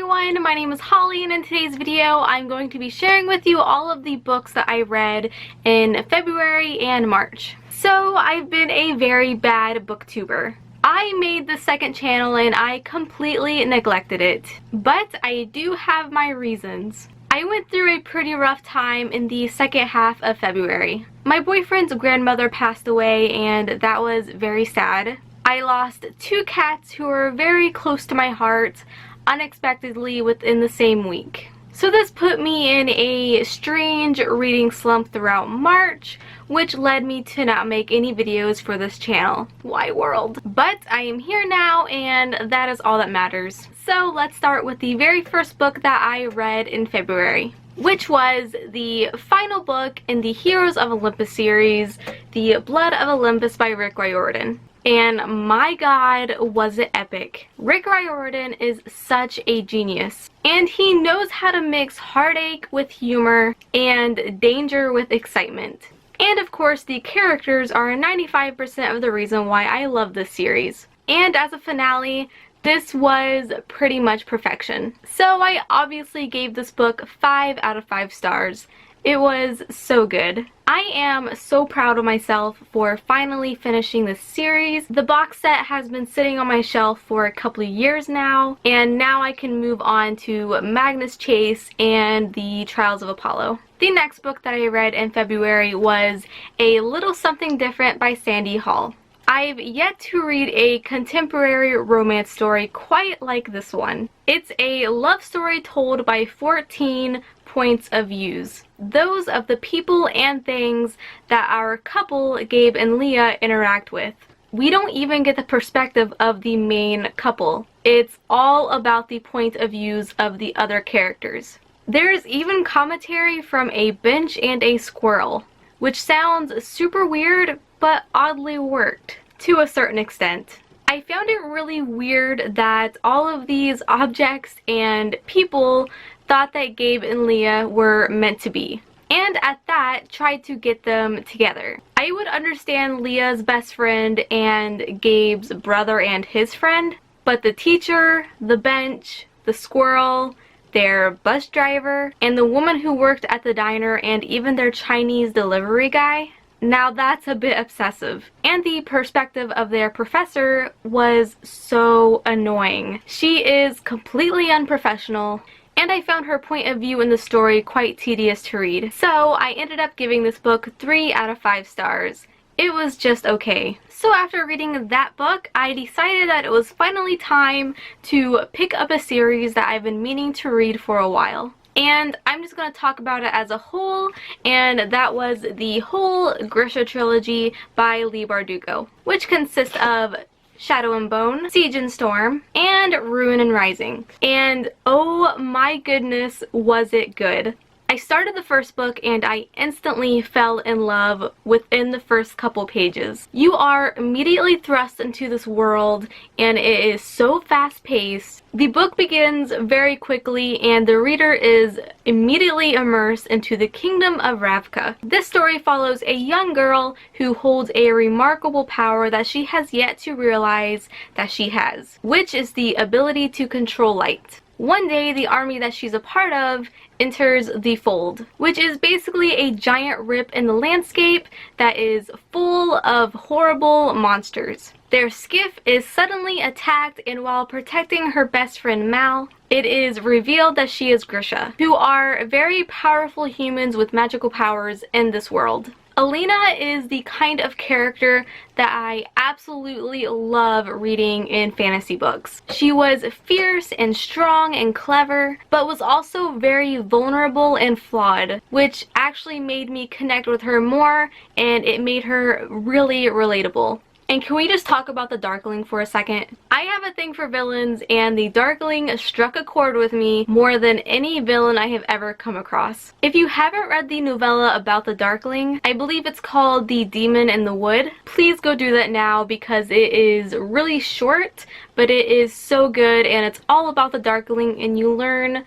everyone, my name is Holly, and in today's video I'm going to be sharing with you all of the books that I read in February and March. So I've been a very bad booktuber. I made the second channel and I completely neglected it, but I do have my reasons. I went through a pretty rough time in the second half of February. My boyfriend's grandmother passed away and that was very sad. I lost 2 cats who were very close to my heart unexpectedly within the same week. So this put me in a strange reading slump throughout March, which led me to not make any videos for this channel. Why world? But I am here now and that is all that matters. So let's start with the very first book that I read in February, which was the final book in the Heroes of Olympus series, The Blood of Olympus by Rick Riordan. And my god, was it epic. Rick Riordan is such a genius, and he knows how to mix heartache with humor and danger with excitement. And of course, the characters are 95% of the reason why I love this series. And as a finale, this was pretty much perfection. So I obviously gave this book 5 out of 5 stars. It was so good. I am so proud of myself for finally finishing this series. The box set has been sitting on my shelf for a couple of years now, and now I can move on to Magnus Chase and the Trials of Apollo. The next book that I read in February was A Little Something Different by Sandy Hall. I've yet to read a contemporary romance story quite like this one. It's a love story told by 14 points of views. Those of the people and things that our couple, Gabe and Leah, interact with. We don't even get the perspective of the main couple. It's all about the point of views of the other characters. There's even commentary from a bench and a squirrel, which sounds super weird, but oddly worked to a certain extent. I found it really weird that all of these objects and people thought that Gabe and Leah were meant to be, and at that tried to get them together. I would understand Leah's best friend and Gabe's brother and his friend, but the teacher, the bench, the squirrel, their bus driver, and the woman who worked at the diner, and even their Chinese delivery guy, now that's a bit obsessive. And the perspective of their professor was so annoying. She is completely unprofessional, and I found her point of view in the story quite tedious to read. So I ended up giving this book 3 out of 5 stars. It was just okay. So after reading that book, I decided that it was finally time to pick up a series that I've been meaning to read for a while. And I'm just going to talk about it as a whole, and that was the whole Grisha trilogy by Leigh Bardugo, which consists of Shadow and Bone, Siege and Storm, and Ruin and Rising. And oh my goodness, was it good. I started the first book and I instantly fell in love within the first couple pages. You are immediately thrust into this world and it is so fast-paced. The book begins very quickly and the reader is immediately immersed into the kingdom of Ravka. This story follows a young girl who holds a remarkable power that she has yet to realize that she has, which is the ability to control light. One day, the army that she's a part of enters the Fold, which is basically a giant rip in the landscape that is full of horrible monsters. Their skiff is suddenly attacked, and while protecting her best friend Mal, it is revealed that she is Grisha, who are very powerful humans with magical powers in this world. Alina is the kind of character that I absolutely love reading in fantasy books. She was fierce and strong and clever, but was also very vulnerable and flawed, which actually made me connect with her more, and it made her really relatable. And can we just talk about the Darkling for a second? I have a thing for villains, and the Darkling struck a chord with me more than any villain I have ever come across. If you haven't read the novella about the Darkling, I believe it's called The Demon in the Wood, please go do that now because it is really short, but it is so good and it's all about the Darkling and you learn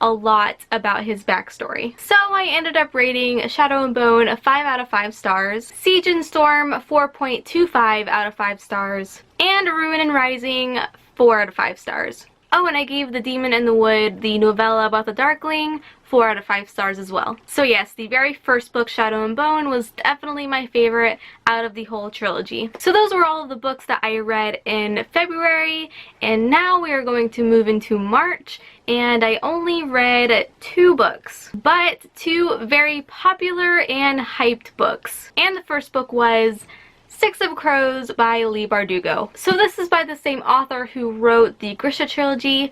a lot about his backstory. So I ended up rating Shadow and Bone a 5 out of 5 stars, Siege and Storm 4.25 out of 5 stars, and Ruin and Rising 4 out of 5 stars. Oh, and I gave The Demon in the Wood, the novella about the Darkling, 4 out of 5 stars as well. So yes, the very first book, Shadow and Bone, was definitely my favorite out of the whole trilogy. So those were all of the books that I read in February, and now we are going to move into March, and I only read 2 books, but 2 very popular and hyped books. And the first book was Six of Crows by Leigh Bardugo. So this is by the same author who wrote the Grisha trilogy,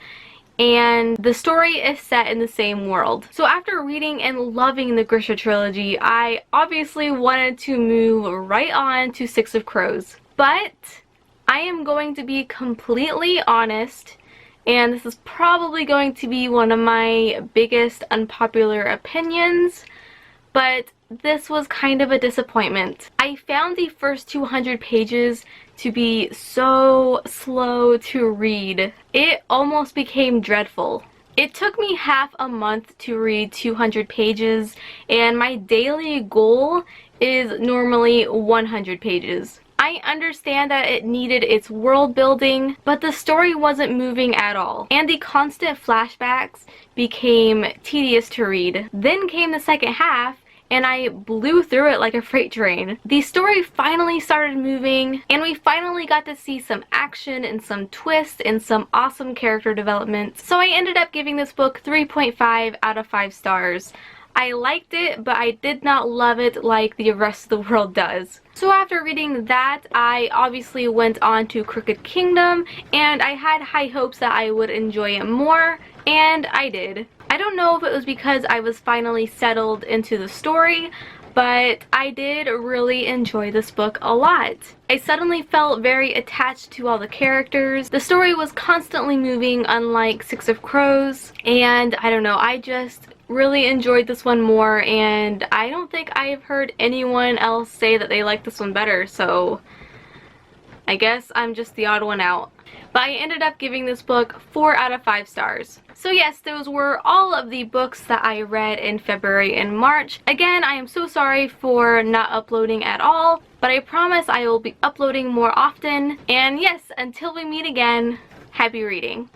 and the story is set in the same world. So after reading and loving the Grisha trilogy, I obviously wanted to move right on to Six of Crows. But I am going to be completely honest, and this is probably going to be one of my biggest unpopular opinions, but this was kind of a disappointment. I found the first 200 pages to be so slow to read. It almost became dreadful. It took me half a month to read 200 pages, and my daily goal is normally 100 pages. I understand that it needed its world building, but the story wasn't moving at all, and the constant flashbacks became tedious to read. Then came the second half, and I blew through it like a freight train. The story finally started moving, and we finally got to see some action and some twists and some awesome character development. So I ended up giving this book 3.5 out of 5 stars. I liked it, but I did not love it like the rest of the world does. So after reading that, I obviously went on to Crooked Kingdom, and I had high hopes that I would enjoy it more, and I did. I don't know if it was because I was finally settled into the story, but I did really enjoy this book a lot. I suddenly felt very attached to all the characters. The story was constantly moving, unlike Six of Crows, and I don't know, I just really enjoyed this one more, and I don't think I've heard anyone else say that they like this one better, so I guess I'm just the odd one out. But I ended up giving this book 4 out of 5 stars. So yes, those were all of the books that I read in February and March. Again, I am so sorry for not uploading at all, but I promise I will be uploading more often. And yes, until we meet again, happy reading.